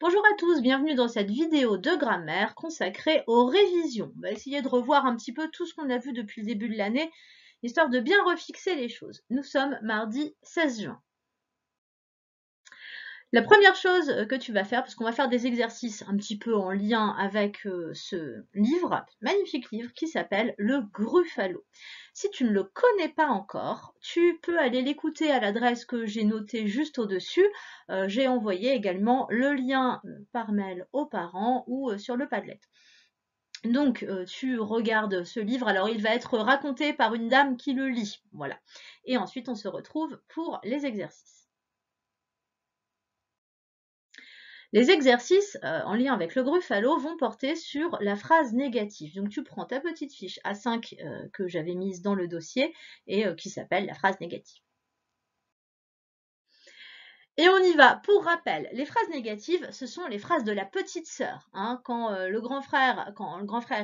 Bonjour à tous, bienvenue dans cette vidéo de grammaire consacrée aux révisions. On va essayer de revoir un petit peu tout ce qu'on a vu depuis le début de l'année, histoire de bien refixer les choses. Nous sommes mardi 16 juin. La première chose que tu vas faire, parce qu'on va faire des exercices un petit peu en lien avec ce livre, magnifique livre qui s'appelle Le Gruffalo. Si tu ne le connais pas encore, tu peux aller l'écouter à l'adresse que j'ai notée juste au-dessus. J'ai envoyé également le lien par mail aux parents ou sur le Padlet. Donc, tu regardes ce livre. Alors, il va être raconté par une dame qui le lit. Voilà. Et ensuite, on se retrouve pour les exercices. Les exercices en lien avec le Gruffalo vont porter sur la phrase négative. Donc tu prends ta petite fiche A5 que j'avais mise dans le dossier et qui s'appelle la phrase négative. Et on y va. Pour rappel, les phrases négatives, ce sont les phrases de la petite sœur. Hein. Quand le grand frère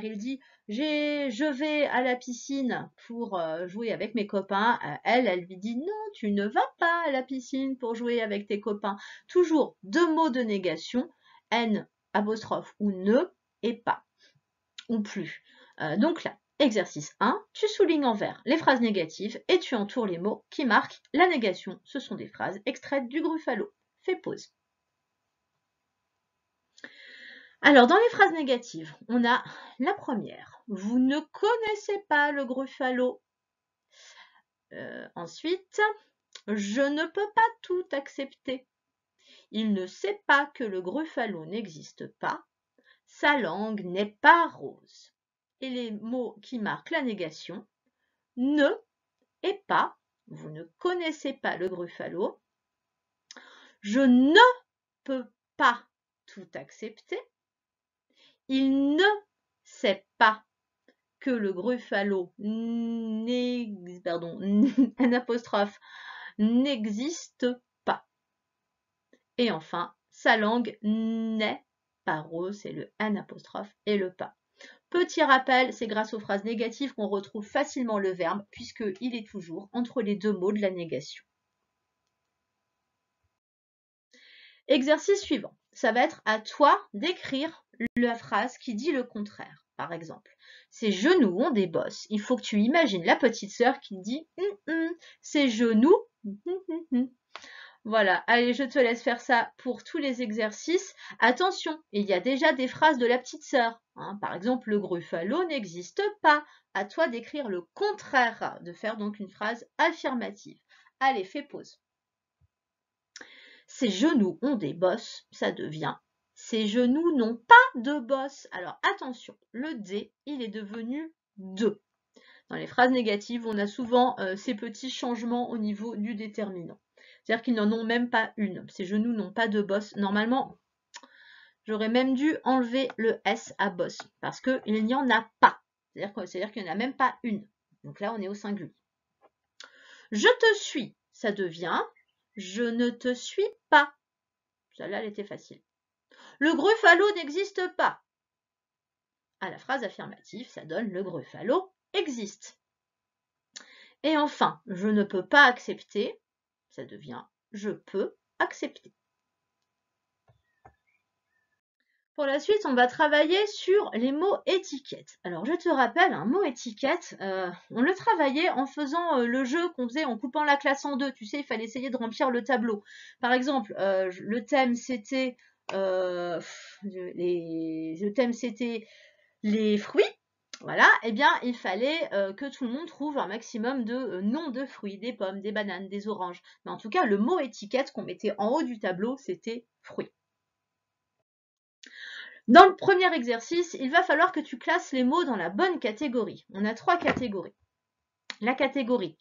il dit je vais à la piscine pour jouer avec mes copains, elle lui dit non, tu ne vas pas à la piscine pour jouer avec tes copains. Toujours deux mots de négation, N apostrophe ou ne et pas ou plus. Donc là, exercice 1, tu soulignes en vert les phrases négatives et tu entoures les mots qui marquent la négation. Ce sont des phrases extraites du Gruffalo. Fais pause. Alors, dans les phrases négatives, on a la première. Vous ne connaissez pas le Gruffalo. Ensuite, je ne peux pas tout accepter. Il ne sait pas que le Gruffalo n'existe pas. Sa langue n'est pas rose. Et les mots qui marquent la négation, ne et pas, vous ne connaissez pas le Gruffalo, je ne peux pas tout accepter, il ne sait pas que le Gruffalo n'existe pas. Et enfin, sa langue n'est pas rose, c'est le N' et le pas. Petit rappel, c'est grâce aux phrases négatives qu'on retrouve facilement le verbe, puisqu'il est toujours entre les deux mots de la négation. Exercice suivant, ça va être à toi d'écrire la phrase qui dit le contraire. Par exemple, ses genoux ont des bosses. Il faut que tu imagines la petite sœur qui dit ses genoux. Voilà, allez, je te laisse faire ça pour tous les exercices. Attention, il y a déjà des phrases de la petite sœur. Hein. Par exemple, le Gruffalo n'existe pas. À toi d'écrire le contraire, de faire donc une phrase affirmative. Allez, fais pause. Ses genoux ont des bosses, ça devient ses genoux n'ont pas de bosses. Alors attention, le D, il est devenu de. Dans les phrases négatives, on a souvent ces petits changements au niveau du déterminant. C'est-à-dire qu'ils n'en ont même pas une. Ces genoux n'ont pas de bosse. Normalement, j'aurais même dû enlever le S à bosse parce qu'il n'y en a pas. C'est-à-dire qu'il n'y en a même pas une. Donc là, on est au singulier. Je te suis, ça devient je ne te suis pas. Celle-là, elle était facile. Le Gruffalo n'existe pas. À la phrase affirmative, ça donne le Gruffalo existe. Et enfin, je ne peux pas accepter, ça devient je peux accepter. Pour la suite, on va travailler sur les mots étiquettes. Alors, je te rappelle, un mot étiquette, on le travaillait en faisant le jeu qu'on faisait en coupant la classe en deux. Tu sais, il fallait essayer de remplir le tableau. Par exemple, le thème, c'était les fruits. Voilà, eh bien, il fallait que tout le monde trouve un maximum de noms de fruits, des pommes, des bananes, des oranges. Mais en tout cas, le mot étiquette qu'on mettait en haut du tableau, c'était fruits. Dans le premier exercice, il va falloir que tu classes les mots dans la bonne catégorie. On a 3 catégories. La catégorie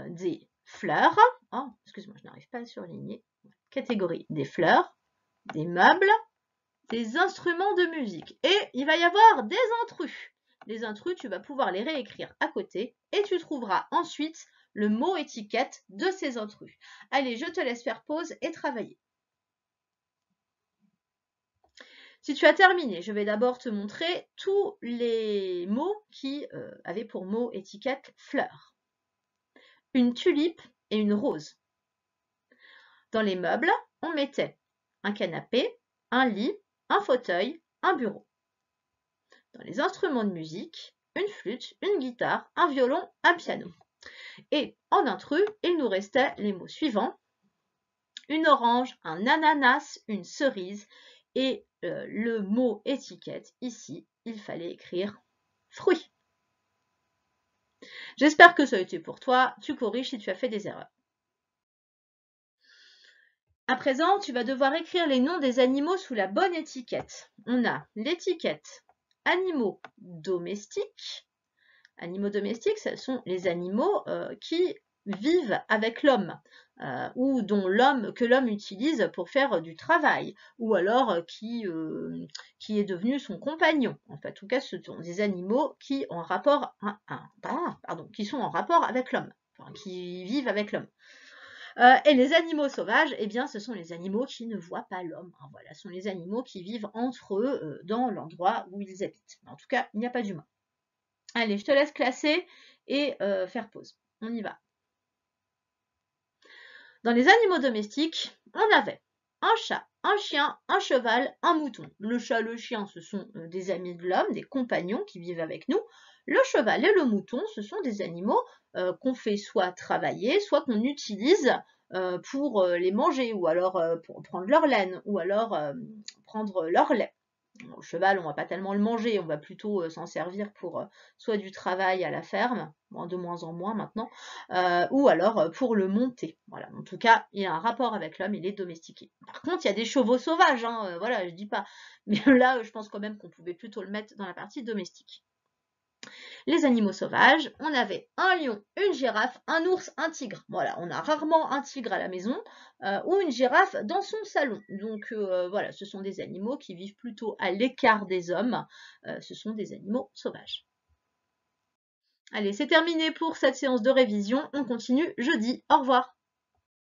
des fleurs. Oh, excuse-moi, je n'arrive pas à surligner. Catégorie des fleurs, des meubles, des instruments de musique. Et il va y avoir des intrus. Les intrus, tu vas pouvoir les réécrire à côté et tu trouveras ensuite le mot étiquette de ces intrus. Allez, je te laisse faire pause et travailler. Si tu as terminé, je vais d'abord te montrer tous les mots qui avaient pour mot étiquette fleurs. Une tulipe et une rose. Dans les meubles, on mettait un canapé, un lit, un fauteuil, un bureau. Dans les instruments de musique, une flûte, une guitare, un violon, un piano. Et en intrus, il nous restait les mots suivants. Une orange, un ananas, une cerise et le mot étiquette, ici, il fallait écrire fruit. J'espère que ça a été pour toi. Tu corriges si tu as fait des erreurs. À présent, tu vas devoir écrire les noms des animaux sous la bonne étiquette. On a l'étiquette animaux domestiques. Animaux domestiques, ce sont les animaux qui vivent avec l'homme ou que l'homme utilise pour faire du travail ou alors qui est devenu son compagnon. En fait, en tout cas, ce sont des animaux qui ont qui sont en rapport avec l'homme, enfin, qui vivent avec l'homme. Et les animaux sauvages, eh bien, ce sont les animaux qui ne voient pas l'homme. Hein, voilà, ce sont les animaux qui vivent entre eux dans l'endroit où ils habitent. En tout cas, il n'y a pas d'humain. Allez, je te laisse classer et faire pause. On y va. Dans les animaux domestiques, on avait un chat, un chien, un cheval, un mouton. Le chat, le chien, ce sont des amis de l'homme, des compagnons qui vivent avec nous. Le cheval et le mouton, ce sont des animaux qu'on fait soit travailler, soit qu'on utilise pour les manger, ou alors pour prendre leur laine, ou alors prendre leur lait. Le cheval, on ne va pas tellement le manger, on va plutôt s'en servir pour soit du travail à la ferme, de moins en moins maintenant, ou alors pour le monter. Voilà. En tout cas, il a un rapport avec l'homme, il est domestiqué. Par contre, il y a des chevaux sauvages, hein, voilà, je dis pas. Mais là, je pense quand même qu'on pouvait plutôt le mettre dans la partie domestique. Les animaux sauvages, on avait un lion, une girafe, un ours, un tigre. Voilà, on a rarement un tigre à la maison ou une girafe dans son salon. Donc voilà, ce sont des animaux qui vivent plutôt à l'écart des hommes. Ce sont des animaux sauvages. Allez, c'est terminé pour cette séance de révision. On continue jeudi. Au revoir.